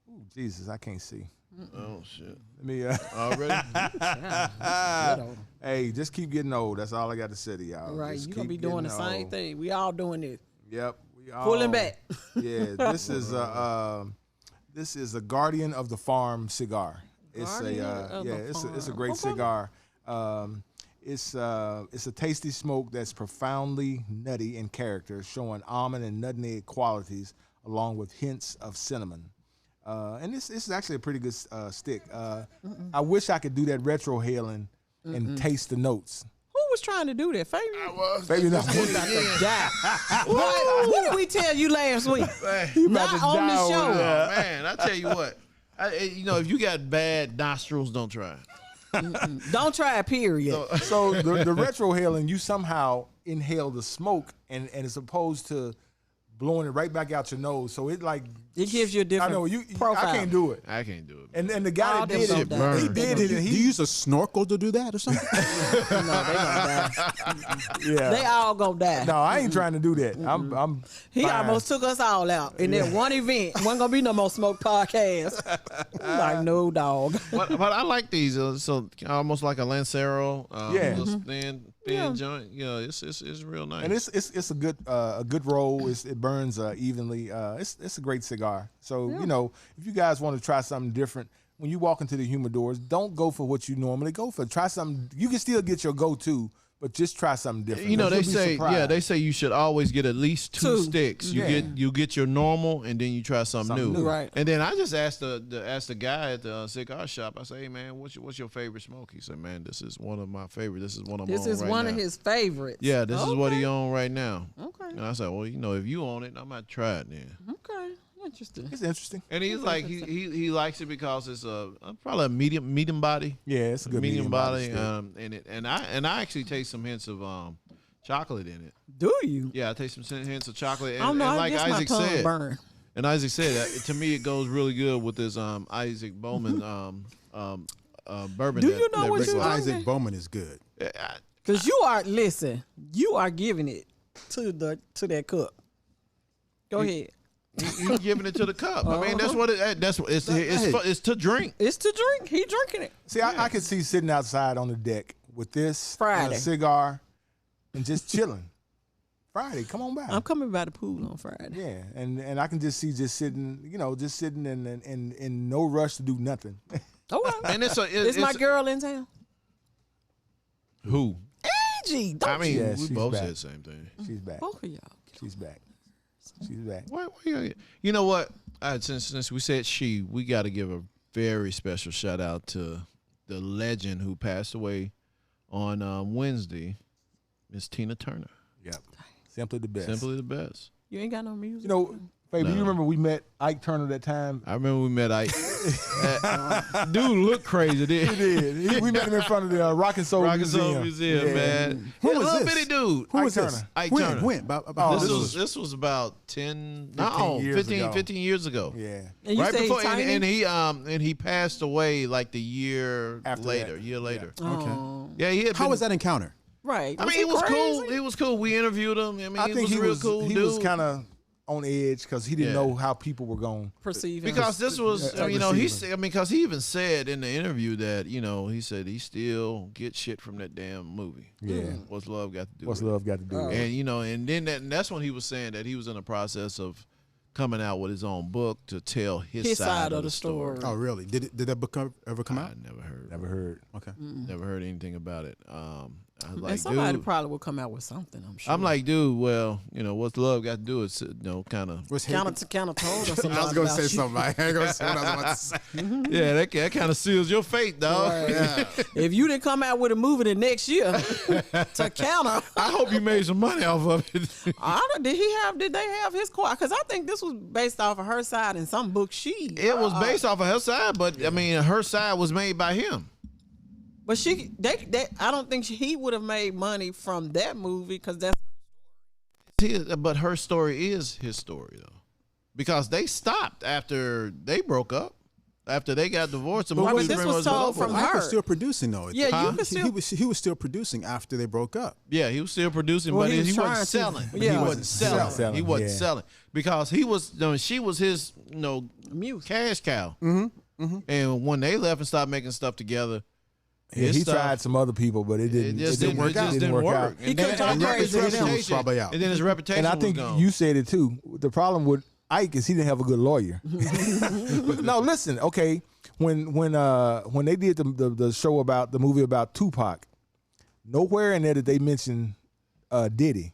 Ooh, Jesus, I can't see. Oh shit. Let me. Already? Hey, just keep getting old. That's all I got to say to y'all. Right, Just you gonna keep be doing the getting same old. thing. We all doing this. Yep. We all, Pulling back. Yeah, this is a Guardian of the Farm cigar. It's Guardian of the it's a Farm. great Okay. cigar. It's a tasty smoke that's profoundly nutty in character, showing almond and nutmeg qualities along with hints of cinnamon. And this is actually a pretty good stick. I wish I could do that retrohaling and taste the notes. Who was trying to do that? Fabian? Baby, no. What did we tell you last week? Not to on die the over show. there. Man, I tell you what. If you got bad nostrils, don't try it. Don't try it, period. So the retrohaling, you somehow inhale the smoke, and it's opposed to blowing it right back out your nose. So it gives you a different I know profile. I can't do it. I can't do it. And the guy All that them did don't it, die. he did it, and Do you he use a snorkel to do that or something? No, they gonna die. They all gonna die. No, I ain't trying to do that. I'm He fine. almost took us all out in that one event. Wasn't gonna be no more smoke podcast. Like no dog. But I like these. So almost like a Lancero. Yeah. Little thin joint. Yeah, it's real nice. And it's a good roll. It burns evenly. It's a great cigar. So if you guys want to try something different, when you walk into the humidors, don't go for what you normally go for. Try something. You can still get your go-to, but just try something different. they You'll be say surprised. they say you should always get at least two sticks. Yeah. You get your normal, and then you try something new. Right. And then I just asked the guy at the cigar shop. I say, hey man, what's your favorite smoke? He said, man, this is one of my favorites. This is one of This is right one now. of his favorites. Yeah, this is what he on right now. Okay. And I said, well, if you own it, I might try it then. Okay. Interesting. It's interesting. And he's like, he likes it because it's probably a medium body. Yeah, it's a good medium body. stick. And I actually taste some hints of chocolate in it. Do you? Yeah, I taste some hints of chocolate. And, I don't know. and I like guess Isaac my tongue said, burn. and Isaac said, to me it goes really good with this Isaac Bowman bourbon. Do you know what Rick you're likes. drinking? Isaac Bowman is good. Because you are giving it to that cup. Go ahead. You giving it to the cup. I mean, that's what it's to drink. It's to drink. He drinking it. See, I could see sitting outside on the deck with this and Friday. a cigar and just chilling. Friday, come on back. I'm coming by the pool on Friday. Yeah, and I can just see sitting in no rush to do nothing. Okay. And it's my girl in town. Who? Angie. I mean, Yeah, we she's both back. said the same thing. She's back. Both of y'all. She's back. She's back. You know what? Since we said she, we got to give a very special shout out to the legend who passed away on Wednesday, Miss Tina Turner. Yep. Simply the best. Simply the best. You ain't got no music. Fabi, you remember we met Ike Turner that time? I remember we met Ike. Dude looked crazy. He did. We met him in front of the Rock and Soul Museum. Man. Who was little this? bitty dude. Who was Ike this? Turner. Ike When? Turner. When? About This was about 15 years ago. Yeah. And you Right say before, he's tiny? and he passed away like the year After later. that. Year later. Oh, Yeah, he had How been, was that encounter? right. I mean, he was cool. He was cool. We interviewed him. I mean, he was a real cool dude. He was kind of on edge because he didn't Yeah. know how people were going. Perceive him. Because this was, Yeah, you know, receiving. because he even said in the interview that, you know, he said he still gets shit from that damn movie. Yeah. What's love got to do What's with it? love got to do with it? And you know, and then that's when he was saying that he was in the process of coming out with his own book to tell his side of the story. Oh, really? Did that book ever come out? I never heard. Never heard. Okay. Never heard anything about it. I was and like, somebody dude. probably will come out with something, I'm sure. I'm like, dude. Well, you know, what's love got to do with, you know, kind of. What's Kind of told us a lot I was going to about say you. something. I ain't going to say what I was about to say. Yeah, that kind of seals your fate, dog. Right. If you didn't come out with a movie the next year to counter, I hope you made some money off of it. did they have his core? Because I think this was based off of her side in some book she. It was based off of her side, but I mean, her side was made by him. But I don't think he would have made money from that movie because that's. But her story is his story, though, because they stopped after they broke up, after they got divorced. But this was told from Ike her. was still producing though. Yeah, you could still. He was still producing after they broke up. Yeah, he was still producing, Well, but he he was wasn't trying to. selling. Yeah. He wasn't selling. Selling, He wasn't yeah. selling because he was. You know, she was his, you know, Music. cash cow. And when they left and stopped making stuff together, Yeah, his he stuff- tried some other people, but it didn't. It just didn't work out. It just didn't work. He couldn't talk and then his crazy to them. reputation- Probably out. And then his reputation And I was think gone. you said it too. The problem with Ike is he didn't have a good lawyer. But no, listen. Okay, when they did the show about the movie about Tupac, nowhere in there did they mention Diddy,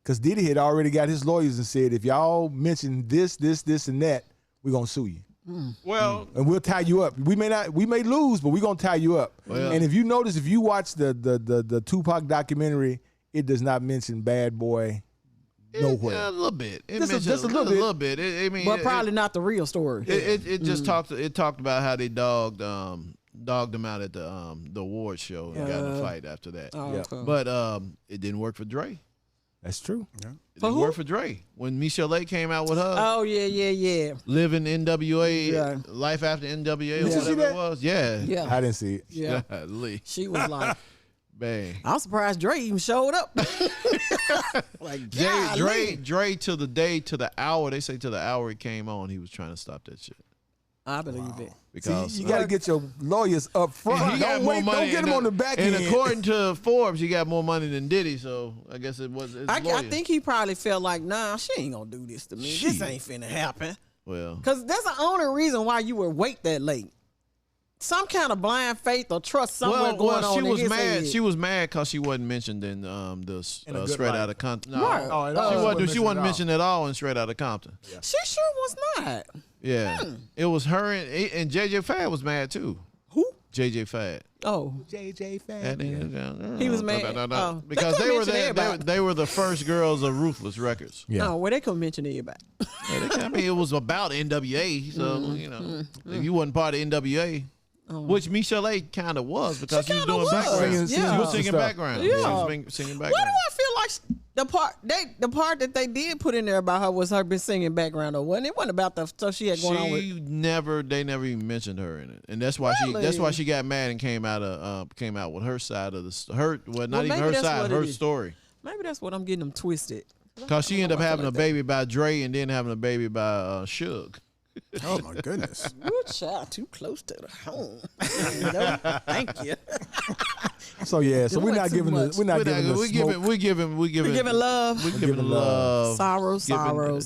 because Diddy had already got his lawyers and said, if y'all mention this, and that, we're gonna sue you. Well, And we'll tie you up. We may lose, but we're gonna tie you up. Well- And if you notice, if you watch the Tupac documentary, it does not mention Bad Boy nowhere. a little bit. It Just a- mentioned just a little bit. I mean, But probably not the real story. It just talked about how they dogged him out at the award show and got in a fight after that. Oh, Yeah. okay. But it didn't work for Dre. That's true. It didn't work for Dre. When Michelle A came out with her Oh yeah. Living NWA, Yeah. Life After NWA, or Did you see whatever that? it was. Yeah. Yeah. I didn't see it. Yeah. Golly. She was like, Bang. I'm surprised Dre even showed up. Like, golly. Dre to the hour, they say to the hour he came on, he was trying to stop that shit. I believe it. Because See, you got to get your lawyers up front. he got Don't more wait. money. Don't get him on the back and end. according to Forbes, he got more money than Diddy, so I guess it was his I lawyer. think he probably felt like, nah, she ain't gonna do this to me. This Shit. ain't finna happen. Well, Cause that's the only reason why you would wait that late. Some kind of blind faith or trust somewhere going on. she in was his mad. head. She was mad because she wasn't mentioned in In a good Straight light. Outta Compton. No, Right. Oh, she wasn't mentioned at all in Straight Outta Compton. She sure was not. Yeah, it was her and JJ Fad was mad too. Who? JJ Fad. Oh, JJ fan. He was mad. Oh. Because They they were couldn't mention everybody. they were the first girls of Ruthless Records. Yeah. no, well, they couldn't mention everybody. I mean, it was about NWA, so you know, if you wasn't part of NWA, which Michelle A kind of was because she was kinda doing was. background. Yeah. She was singing Stuff. background. Yeah. She was singing Why background. do I feel like the part that they did put in there about her was her been singing background or wasn't it? Wasn't about the stuff she had going on with. They never even mentioned her in it, and that's why she got mad and came out with her side of not Well, even maybe her that's side, what her it is. story. Maybe that's what I'm getting them twisted. Because she ended up I feel having like a baby by Dre and then having a baby by Suge. Oh my goodness. Ooh, child, too close to the home. No, thank you. So yeah, so we're Doing not too giving much. the We giving love. We giving love. Sorrows,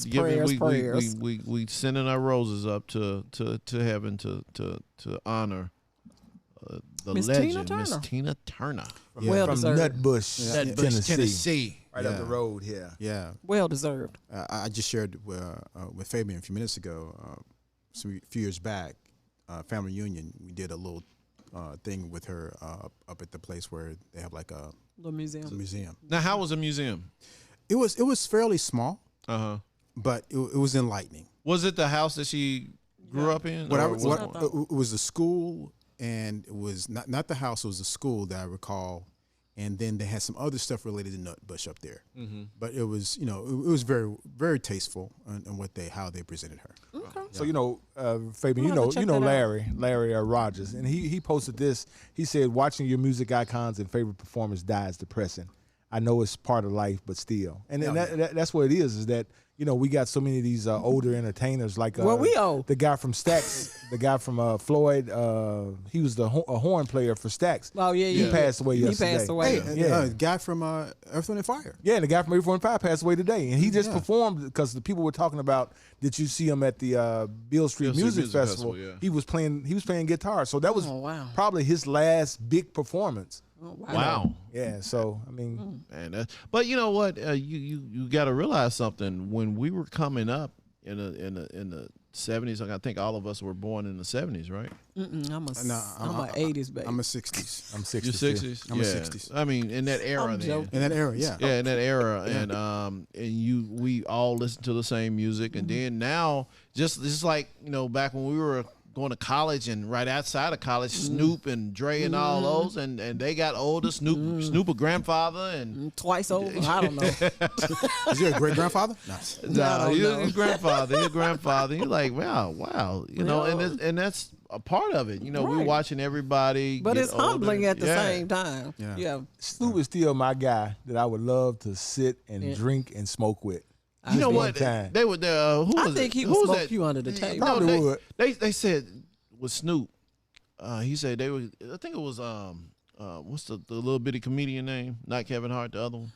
prayers. We sending our roses up to heaven to honor the Miss Tina legend, Turner. Miss Tina Turner. Well from deserved. Nutbush, Tennessee. Right up Yeah. the road here. Yeah. Well deserved. I just shared with Fabian a few minutes ago, a few years back, family reunion. We did a little thing with her up at the place where they have like a The museum. museum. Now, how was the museum? It was fairly small. but it was enlightening. Was it the house that she grew up in? It was a school, and it was not the house. It was a school that I recall, and then they had some other stuff related to Nutbush up there. Mm-hmm. But it was, it was very, very tasteful on how they presented her. Okay. So Fabian, you know Larry Rogers, and he posted this. He said, "Watching your music icons and favorite performers die is depressing. I know it's part of life, but still." And that's what it is. Is that we got so many of these older entertainers like we old. The guy from Stax, the guy from Floyd. He was a horn player for Stax. Oh yeah, he passed away yesterday. He passed away. The guy from Earth, Wind & Fire. Yeah, and the guy from Earth, Wind & Fire passed away today, and he just performed because the people were talking about. Did you see him at the Beale Street Music Festival? Yeah. He was playing guitar, so that was probably his last big performance. Oh, wow. Yeah, so I mean, man, but you know what? You got to realize something. When we were coming up in the 70s, I think all of us were born in the 70s, right? I'm a 80s baby. I'm a 60s. I'm 60s. You're 60s. I'm a 60s. I mean, in that era, I'm joking. In that era, yeah. Yeah, in that era, and we all listened to the same music, and then now, just like back when we were going to college and right outside of college, Snoop and Dre and all those, and they got older. Snoop a grandfather and twice over. I don't know. Is he a great grandfather? No, his grandfather. His grandfather. You're like, wow, and that's a part of it. We're watching everybody, but it's older. humbling at the same time. Yeah. Snoop is still my guy that I would love to sit and drink and smoke with. You know what? They were there. I think he would smoke you under the table. Probably would. They said with Snoop, he said they were. I think it was what's the little bitty comedian name? Not Kevin Hart, the other one.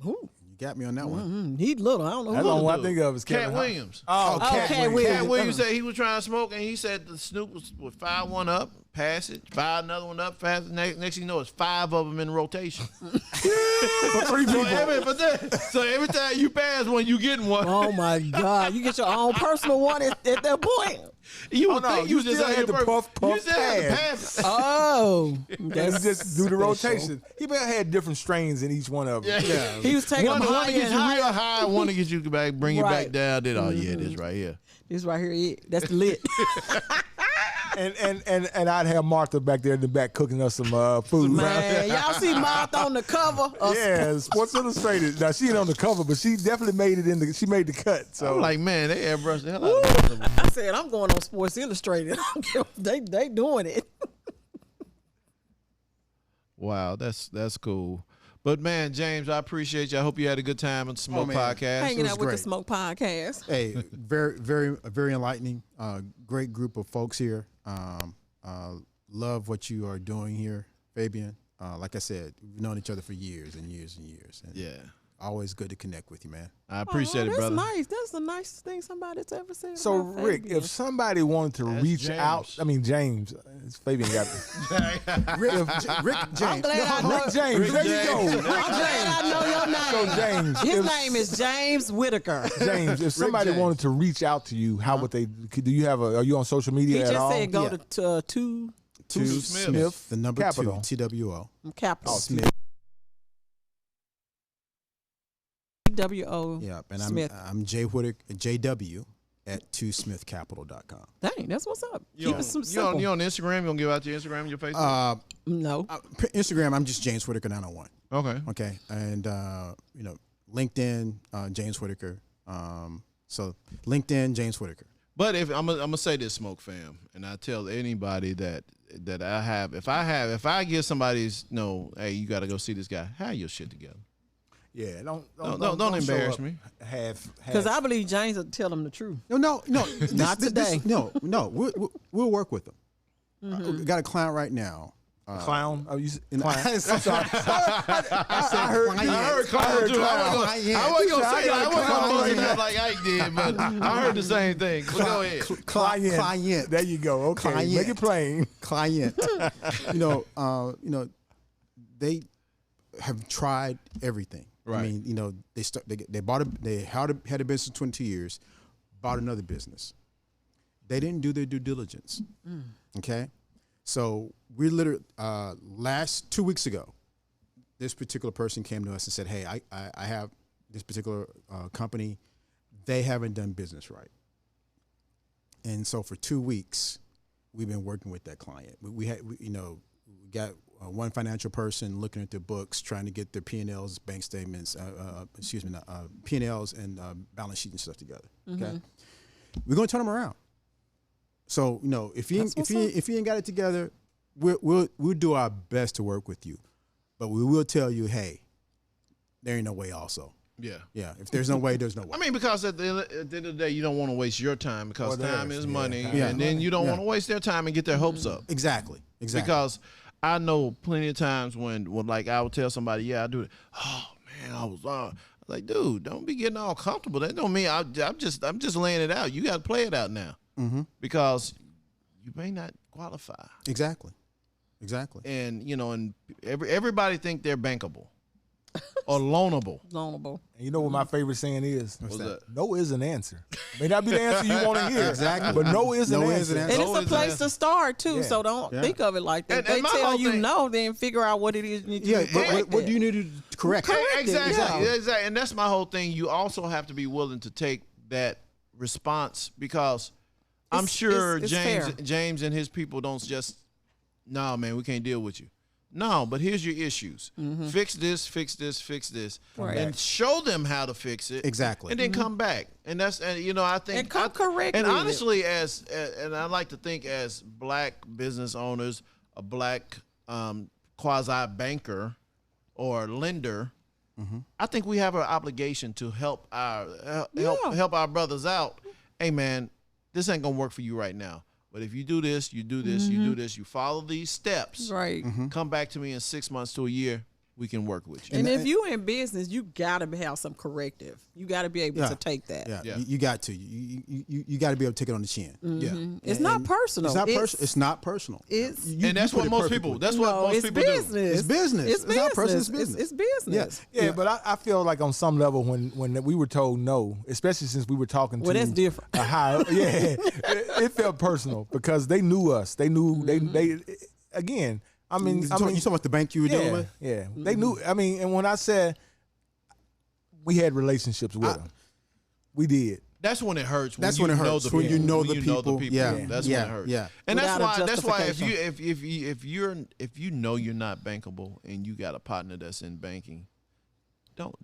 Who? You got me on that one. He little. I don't know. That's the one I think of is Cat Williams. Cat Williams. Cat Williams said he was trying to smoke, and he said the Snoop would fire one up, pass it, fire another one up, pass it. Next thing you know, it's 5 of them in rotation. For 3 people. So every time you pass one, you getting one. Oh my God! You get your own personal one at that point. You would think you just had to puff, pass. Oh, that's just do the rotation. He had different strains in each one of them. Yeah. He was taking one them to higher get and you higher. real high, one to get you back, bring you back down. Then this right here. This right here, that's lit. And I'd have Martha back there in the back cooking us some food. Man, y'all see Martha on the cover? Yeah, Sports Illustrated. Now she ain't on the cover, but she definitely made it she made the cut. So I'm like, man, they airbrushed the hell out of me. I said, I'm going on Sports Illustrated. they doing it. Wow, that's cool. But man, James, I appreciate you. I hope you had a good time on the Smoke Podcast. Hanging out with great. the Smoke Podcast. Hey, very, very, very enlightening. Great group of folks here. Love what you are doing here, Fabian. Like I said, we've known each other for years and years and years. And always good to connect with you, man. I appreciate it, brother. That's nice. That's the nicest thing somebody's ever said. So, about Rick, Fabian. if somebody wanted to reach James. out, I mean, James, Fabian got it. Rick James. I'm glad I know. Rick James, there you go. I'm glad I know your name. So, James. His name is James Whittaker. James, if somebody James. wanted to reach out to you, how would they? Do you are you on social media He at just all? said go to two Smith, the number Capital. 2, TWO. Capital. Smith. TWO. Yeah, and Smith. I'm Jay Whittaker, JW at 2smithcapital.com. Dang, that's what's up. You Keep on, it some you simple. on Instagram? You gonna give out your Instagram and your Facebook? No. Instagram, I'm just James Whittaker 901. Okay. Okay, and LinkedIn, James Whittaker. So LinkedIn, James Whittaker. But if I'm gonna say this, Smoke Fam, and I tell anybody that I have, if I give somebody's hey, you got to go see this guy, have your shit together. Yeah, don't embarrass show up me. Because I believe James will tell them the truth. No. Not today. No. We'll work with them. We got a client right now. clown. Oh, you Client. I'm sorry. I heard clown too. I wasn't gonna say that. I wasn't gonna bust it Client. out like Ike did, but I heard the same thing. But go ahead. Client. There you go. Okay, Client. make it plain. Client. They have tried everything. Right. I mean, they had a business for 22 years, bought another business. They didn't do their due diligence. Okay, so we literally last 2 weeks ago, this particular person came to us and said, "Hey, I have this particular company they haven't done business right. And so for 2 weeks, we've been working with that client. We got one financial person looking at their books, trying to get their P&Ls, bank statements, P&Ls and balance sheet and stuff together. Okay, we're gonna turn them around. So if you ain't got it together, we'll do our best to work with you, but we will tell you, hey, there ain't no way. Also, yeah. If there's no way, there's no way. I mean, because at the end of the day, you don't want to waste your time because time is money, Yeah. and then you don't want to waste their time and get their hopes up. Exactly. Because I know plenty of times when like I would tell somebody, yeah, I do it. Oh man, I was like, dude, don't be getting all comfortable. That don't mean I'm just laying it out. You got to play it out now, because you may not qualify. Exactly. And and everybody think they're bankable or loanable. And you know what my favorite saying is? What's that? No is an answer. May not be the answer you want to hear. Exactly. But no is an answer. And it's a place to start too, Yeah. so don't think of it like that. And They my tell whole you thing- no, then figure out what it is you need to do. But what do you need to correct? Exactly. Yeah. Exactly. And that's my whole thing. You also have to be willing to take that response, because I'm sure it's fair. James and his people don't just, no, man, we can't deal with you. No, but here's your issues. Fix this, Right. and show them how to fix it. Exactly. And then come back. And that's, I think. And come correct And with it. honestly, and I like to think as black business owners, a black quasi banker or lender, I think we have an obligation to help our brothers out. Hey, man, this ain't gonna work for you right now. But if you do this, you do this, you do this, you follow these steps, Right. come back to me in 6 months to a year, we can work with you. And if you in business, you gotta have some corrective. You gotta be able to take that. Yeah. You got to. You got to be able to take it on the chin. Yeah. It's not personal. It's not personal. It's not personal. It's And that's what most people. That's what most it's people do. business. It's business. It's It's not personal, business. it's business. It's business. Yeah, but I feel like on some level when we were told no, especially since we were talking Well, to that's different. a high, it felt personal because they knew us. They knew they again. I mean, You talking about the bank you were dealing with? Yeah, they knew. I mean, and when I said we had relationships with them, we did. That's when it hurts. That's when it hurts. When you know the people. Yeah. That's Yeah. when it hurts. Yeah. And Without a that's why justification. if you know you're not bankable and you got a partner that's in banking, don't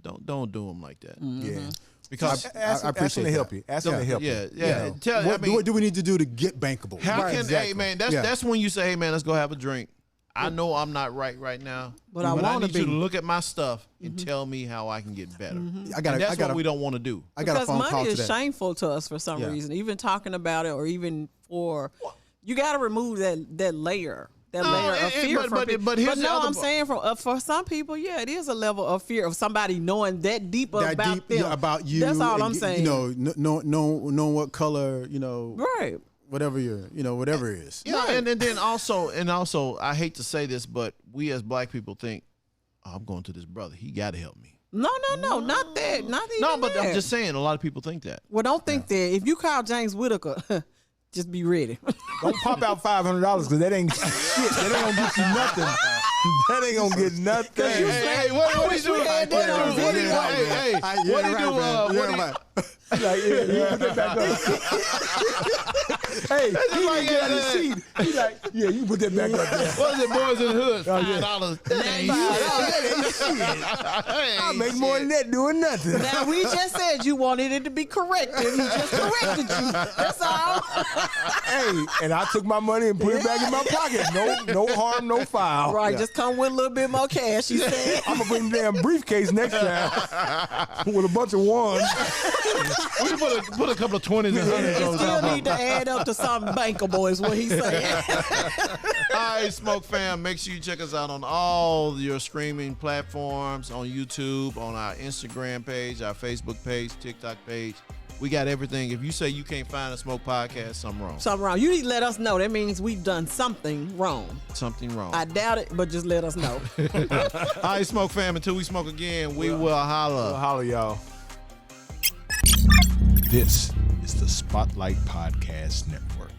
do them like that. Yeah, Because ask them appreciate to help that. you. Ask them to help yeah, you. yeah. Tell, What do we need to do to get bankable? how Right, can exactly. hey man? Yeah. That's when you say, hey man, let's go have a drink. I know I'm not right now, But I wanna need you be. to look at my stuff and tell me how I can get better. I got. And that's I got. what we don't want to do. I got a Because phone call money is today. shameful to us for some Yeah. reason. Even talking about it, or even for you got to remove that layer. That No, layer of fear from people. but here's the no, other I'm part. saying for some people, yeah, it is a level of fear of somebody knowing that deep about them. about you. That's all I'm and, saying. Know what color. Right. Whatever whatever it is. Yeah, and then also, I hate to say this, but we as black people think, oh, I'm going to this brother. He got to help me. No, not that. Not even No, but that. I'm just saying, a lot of people think that. Well, don't think that. If you call James Whittaker, just be ready. Don't pop out $500 because that ain't shit. That ain't gonna get you nothing. That ain't gonna get nothing. Hey, what do you do? had that on What do you video. What do you do? Like, you put that back up. Hey, he like, didn't get on the seat. He's like, yeah, you put that back up there. What is it, Boys in the Hood? $5. I make more than that doing nothing. Now, we just said you wanted it to be corrected. He just corrected you. That's all. Hey, and I took my money and put it back in my pocket. No harm, no foul. Right, just come with a little bit more cash, he said. I'm gonna bring the damn briefcase next time with a bunch of ones. We can put a couple of 20s and 100s on Still top. need to add up to something bankable is what he's saying. All right, Smoke Fam, make sure you check us out on all your streaming platforms, on YouTube, on our Instagram page, our Facebook page, TikTok page. We got everything. If you say you can't find a Smoke podcast, something wrong. Something wrong. You need to let us know. That means we've done something wrong. Something wrong. I doubt it, but just let us know. All right, Smoke Fam, until we smoke again, we will holla. Holla, y'all. This is the Spotlight Podcast Network.